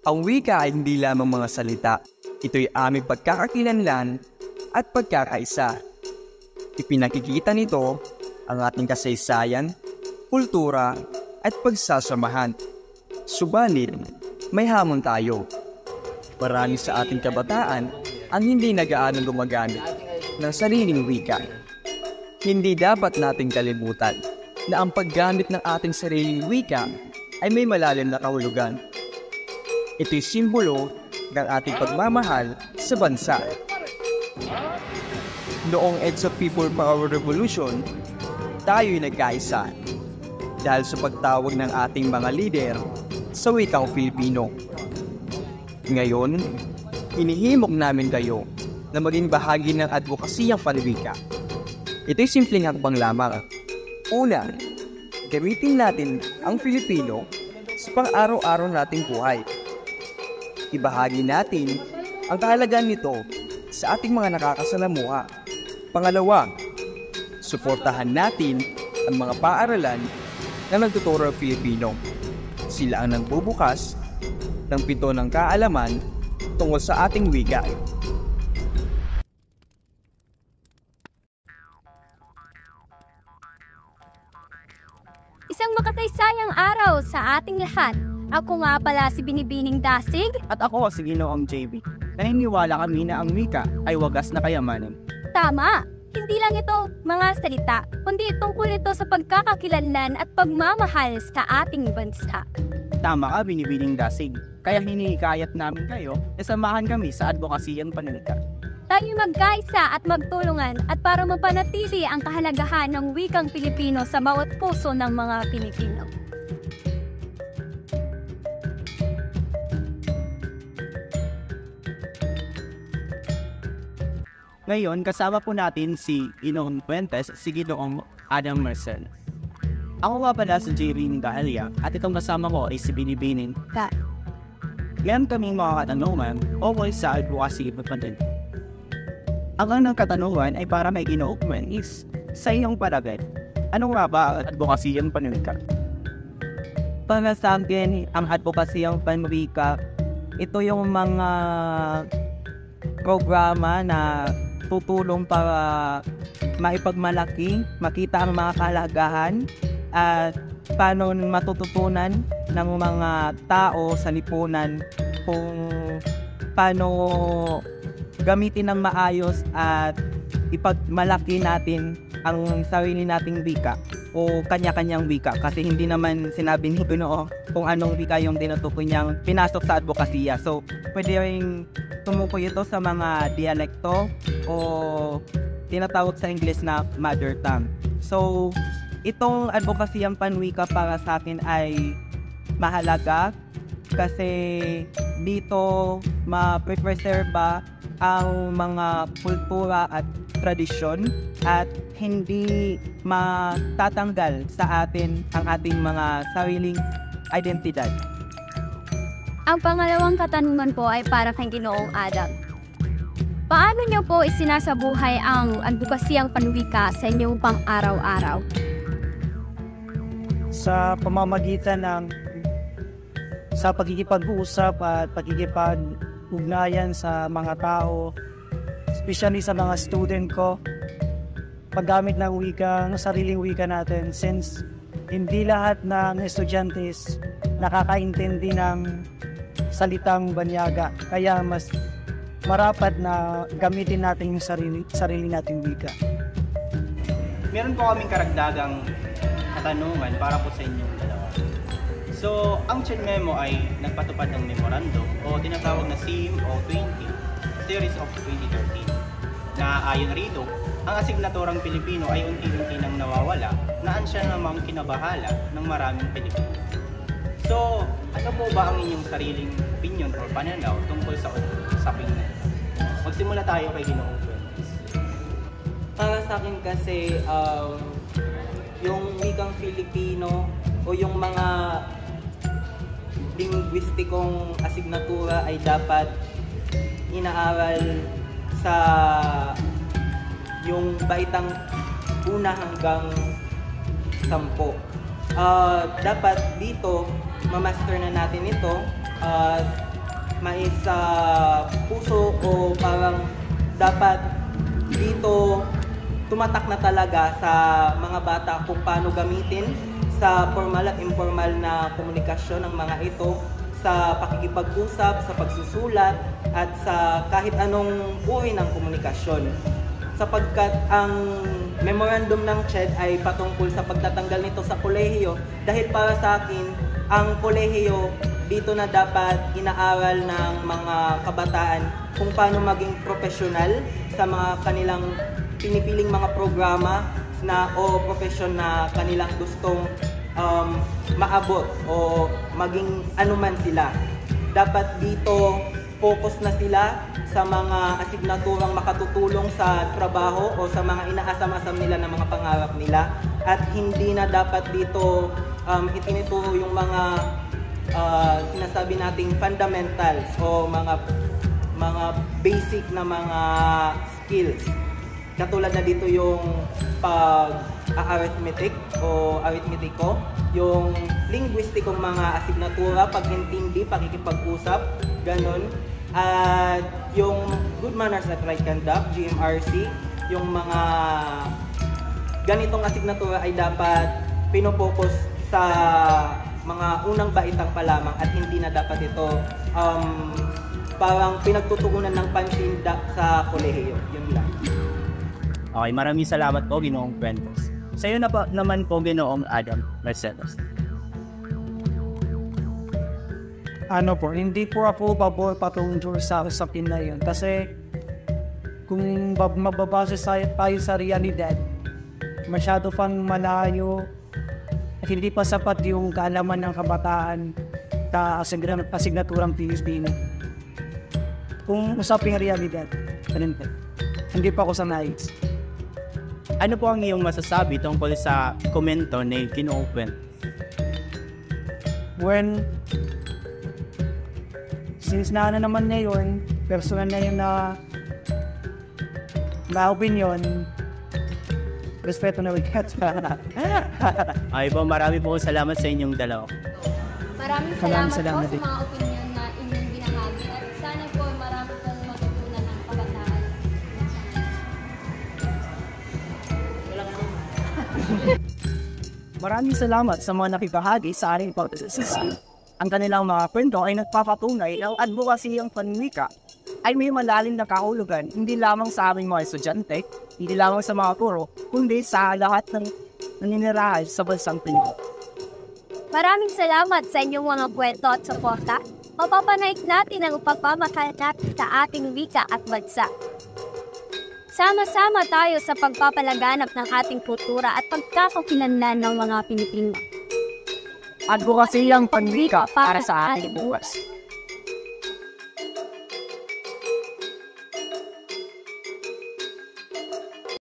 Ang wika ay hindi lamang mga salita. Ito'y aming pagkakakilanlan at pagkakaisa. Ipinakikita nito ang ating kasaysayan, kultura at pagsasamahan. Subalit, may hamon tayo. Marami sa ating kabataan ang hindi nag-aanong gumagamit ng sariling wika. Hindi dapat nating kalimutan na ang paggamit ng ating sariling wika ay may malalim na kahulugan. Ito'y simbolo ng ating pagmamahal sa bansa. Noong EDSA People Power Revolution, tayo'y nagkaisa dahil sa pagtawag ng ating mga lider sa wikang Filipino. Ngayon, hinihimok namin kayo na maging bahagi ng advokasiyang panwika. Ito'y simpleng hakbang lamang. Una, gamitin natin ang Filipino sa pang-araw-araw nating buhay. Ibahagi natin ang kahalagan nito sa ating mga nakakasalamuha. Pangalawa, suportahan natin ang mga paaralan na nagtuturo ng Filipino. Sila ang nagbubukas ng pinto ng kaalaman tungkol sa ating wika. Isang makasaysayang araw sa ating lahat. Ako nga pala si Binibining Dasig. At ako si Ginoong JB. Naniniwala kami na ang wika ay wagas na kayamanan. Tama! Hindi lang ito mga salita, kundi tungkol ito sa pagkakakilanlan at pagmamahal sa ating bansa. Tama ka, Binibining Dasig. Kaya hinikayat namin kayo na samahan kami sa advokasiyang panwika. Tayo magkaisa at magtulungan at para mapanatili ang kahalagahan ng wikang Pilipino sa bawat puso ng mga Pilipino. Ngayon, kasama po natin si Ginoong Fuentes, si Ginoong Adam Marcel. Ako nga pala si JB Gahalia at itong kasama ko ay si Binibining. Ngayon kaming mga katanungan ukol sa advocacy ipagpantay. Ang ng katanungan ay para may Ginoong Fuentes. Sa iyong palagay, ano nga ba ang advokasiyang panwika? Para sa akin, ang advokasiyang panwika, ito yung mga programa na tutulong para maipagmalaki, makita ang mga kahalagahan at paano matututunan ng mga tao sa lipunan kung paano gamitin ng maayos at ipagmalaki natin ang sarili nating wika o kanya-kanyang wika kasi hindi naman sinabi ni Ginoo kung anong wika yung tinutukoy niyang pinasok sa advokasya. So, pwede rin tumukoy ito sa mga dialekto o tinatawag sa English na mother tongue. So, itong advokasiyang panwika para sa akin ay mahalaga kasi dito ma-preserve ang mga kultura at tradisyon at hindi matatanggal sa atin ang ating mga sariling identidad. Ang pangalawang katanungan po ay para kay Ginoong Adam. Paano niyo po isinasabuhay ang advokasiyang panwika sa inyong pang-araw-araw? Sa pamamagitan sa pagkikipag-usap at pagkikipag-ugnayan sa mga tao, especially sa mga student ko, paggamit ng wika, ng sariling wika natin since hindi lahat ng estudyante nakakaintindi ng salitang banyaga. Kaya mas marapat na gamitin natin yung sarili nating wika. Meron po kaming karagdagang katanungan para po sa inyong dalawa. So, ang Chen Memo ay nagpatupad ng memorandum o tinatawag na CIM o 20, Series of 2013, na ayon rito, ang asignaturang Pilipino ay unti-unti nang nawawala na ansya namang kinabahala ng maraming Pilipino. So, ano po ba ang inyong sariling opinion o pananaw tungkol sa usapin na ito? Magsimula tayo kay Ginoong Fuentes. Para sa akin kasi, yung wikang Filipino o yung mga linguistikong asignatura ay dapat inaaral sa yung baitang una hanggang 10. Dapat dito, mamaster na natin ito. mais sa puso o parang dapat dito tumatak na talaga sa mga bata kung paano gamitin sa formal at informal na komunikasyon ng mga ito sa pakikipag-usap, sa pagsusulat at sa kahit anong uri ng komunikasyon. Sapagkat ang memorandum ng CHED ay patungkol sa pagtatanggal nito sa kolehiyo dahil para sa akin, ang kolehiyo dito na dapat inaaral ng mga kabataan kung paano maging profesional sa mga kanilang pinipiling mga programa na o profesyon na kanilang gustong maabot o maging anuman sila. Dapat dito focus na sila sa mga asignaturang makatutulong sa trabaho o sa mga inaasam-asam nila na mga pangarap nila at hindi na dapat dito itinuturo yung mga sinasabi nating fundamentals o mga basic na mga skills. Katulad na dito yung pag-arithmetic o arithmetiko, yung linguistikong mga asignatura, pagintindi, pakikipag-usap, ganun. At yung good manners at right conduct, GMRC, yung mga ganitong asignatura ay dapat pinopokus sa mga unang baitang pa lamang at hindi na dapat ito parang pinagtutugunan ng pansin sa kolehiyo. Yun lang. Okay, maraming salamat po, Ginoong Fuentes. Sa iyo na po naman po, Ginoong Adam Mercedes. Ano po, hindi po ako pabor patungkol sa usapin na yun. Kasi kung mababase tayo sa realidad, masyado pang malayo at hindi pa sapat yung kaalaman ng kabataan sa asignaturang Pilipino. Kung usaping realidad, hindi pa ako sanay. Ano po ang iyong masasabi tungkol sa komento ni Ginoong Fuentes? Since na naman niya yun, personal na yun na opinion, respeto na ulit. Ay po, marami po salamat sa inyong dalawa. Maraming Salamat salamat po din. sa mga opinion na inyong binahagi at sana po marami pong matutunan ng kabataan. Maraming salamat sa mga nakibahagi sa ating pag-assist. Ang kanilang mga kwento ay nagpapatunay ng advokasiyang panwika ay may malalim na kahulugan hindi lamang sa aming mga estudyante, hindi lamang sa mga guro, kundi sa lahat ng naninirahan sa bansang Pilipinas. Maraming salamat sa inyong mga kwento at suporta. Mapapanaig natin ang pagmamahal natin sa ating wika at bansa. Sama-sama tayo sa pagpapalaganap ng ating kultura at pagkakakilanlan ng mga Pilipino. Advokasiyang panwika para sa ating bukas.